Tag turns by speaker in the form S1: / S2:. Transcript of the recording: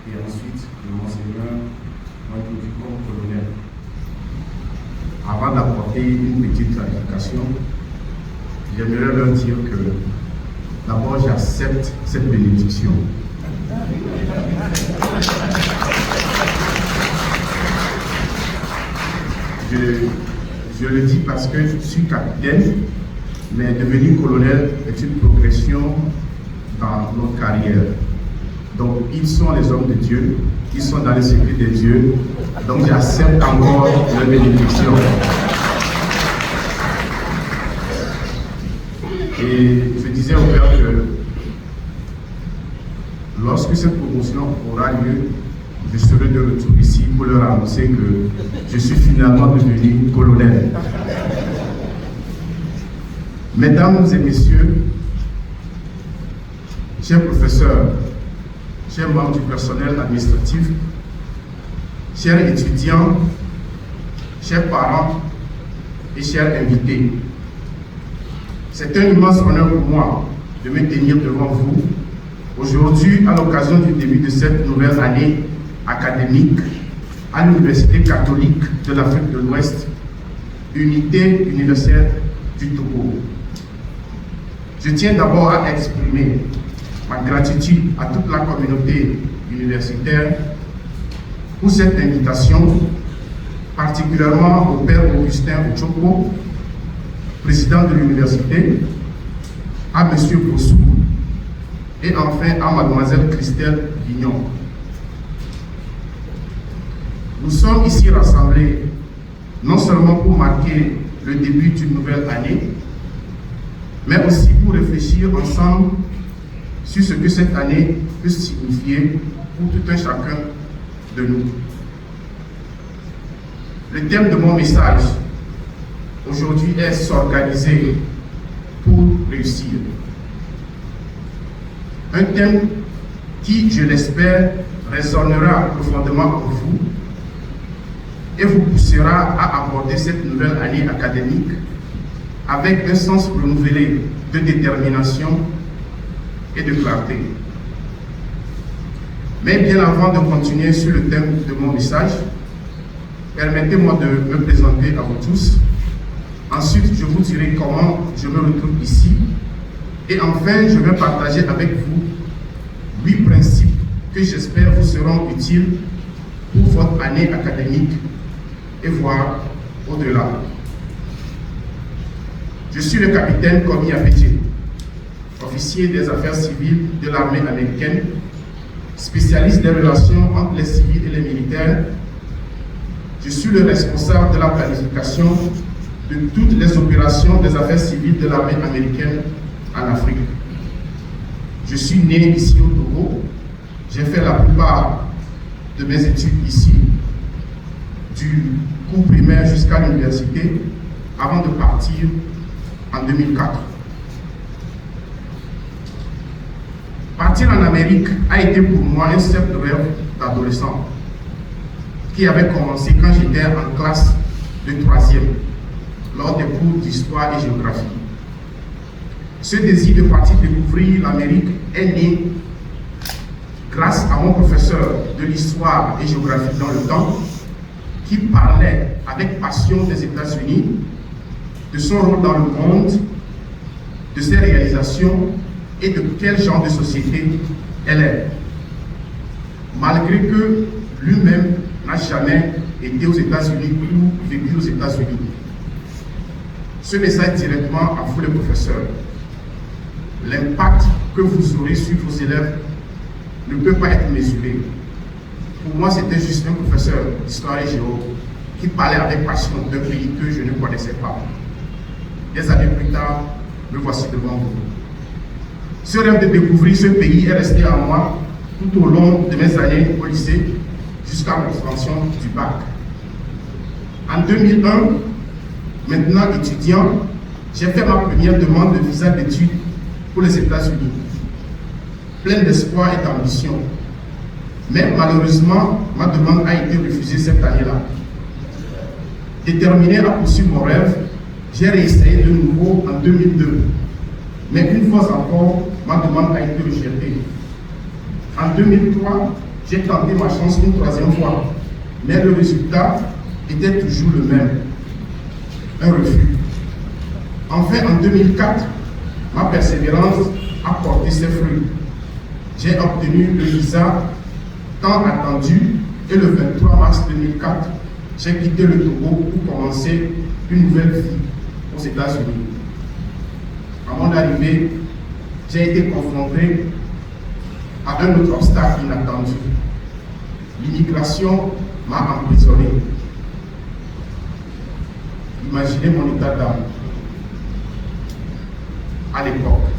S1: et ensuite le monseigneur m'a introduit comme colonel. Avant d'apporter une petite clarification, j'aimerais leur dire que d'abord j'accepte cette bénédiction. Je le dis parce que je suis capitaine, mais devenir colonel est une progression dans notre carrière. Donc ils sont les hommes de Dieu, ils sont dans les secrets de Dieu, donc j'accepte encore leur bénédiction. Et je disais au Père que lorsque cette promotion aura lieu, je serai de retour ici pour leur annoncer que je suis finalement devenu colonel. Mesdames et messieurs, chers professeurs, chers membres du personnel administratif, chers étudiants, chers parents et chers invités, c'est un immense honneur pour moi de me tenir devant vous aujourd'hui à l'occasion du début de cette nouvelle année académique à l'Université catholique de l'Afrique de l'Ouest, unité universitaire du Togo. Je tiens d'abord à exprimer ma gratitude à toute la communauté universitaire pour cette invitation, particulièrement au Père Augustin Ochoko, président de l'université, à M. Bossou et enfin à Mademoiselle Christelle Vignon. Nous sommes ici rassemblés non seulement pour marquer le début d'une nouvelle année, mais aussi pour réfléchir ensemble sur ce que cette année peut signifier pour tout un chacun de nous. Le thème de mon message aujourd'hui est s'organiser pour réussir. Un thème qui, je l'espère, résonnera profondément en vous et vous poussera à aborder cette nouvelle année académique avec un sens renouvelé de détermination et de clarté. Mais bien avant de continuer sur le thème de mon message, permettez-moi de me présenter à vous tous. Ensuite, je vous dirai comment je me retrouve ici. Et enfin, je vais partager avec vous 8 principes que j'espère vous seront utiles pour votre année académique et voire au-delà. Je suis le capitaine Komi Abedje, officier des affaires civiles de l'armée américaine, spécialiste des relations entre les civils et les militaires. Je suis le responsable de la planification de toutes les opérations des affaires civiles de l'armée américaine en Afrique. Je suis né ici au Togo. J'ai fait la plupart de mes études ici, du cours primaire jusqu'à l'université, avant de partir en 2004. Partir en Amérique a été pour moi un simple rêve d'adolescent qui avait commencé quand j'étais en classe de 3e, lors des cours d'histoire et géographie. Ce désir de partir découvrir l'Amérique est né grâce à mon professeur de l'histoire et géographie dans le temps, qui parlait avec passion des États-Unis, de son rôle dans le monde, de ses réalisations et de quel genre de société elle est. Malgré que lui-même n'a jamais été aux États-Unis ou vécu aux États-Unis. Ce message directement à vous les professeurs. L'impact que vous aurez sur vos élèves ne peut pas être mesuré. Pour moi, c'était juste un professeur d'histoire et géo qui parlait avec passion d'un pays que je ne connaissais pas. Des années plus tard, me voici devant vous. Ce rêve de découvrir ce pays est resté en moi tout au long de mes années au lycée jusqu'à l'obtention du bac. En 2001, maintenant étudiant, j'ai fait ma première demande de visa d'études pour les États-Unis, plein d'espoir et d'ambition. Mais malheureusement, ma demande a été refusée cette année-là. Déterminé à poursuivre mon rêve, j'ai réessayé de nouveau en 2002. Mais une fois encore, ma demande a été rejetée. En 2003, J'ai tenté ma chance une troisième fois, mais le résultat était toujours le même, un refus. Enfin, en 2004, ma persévérance a porté ses fruits. J'ai obtenu le visa tant attendu et le 23 mars 2004, j'ai quitté le Togo pour commencer une nouvelle vie aux États-Unis. À mon arrivée, j'ai été confronté à un autre obstacle inattendu. L'immigration m'a emprisonné. Imaginez mon état d'âme à l'époque.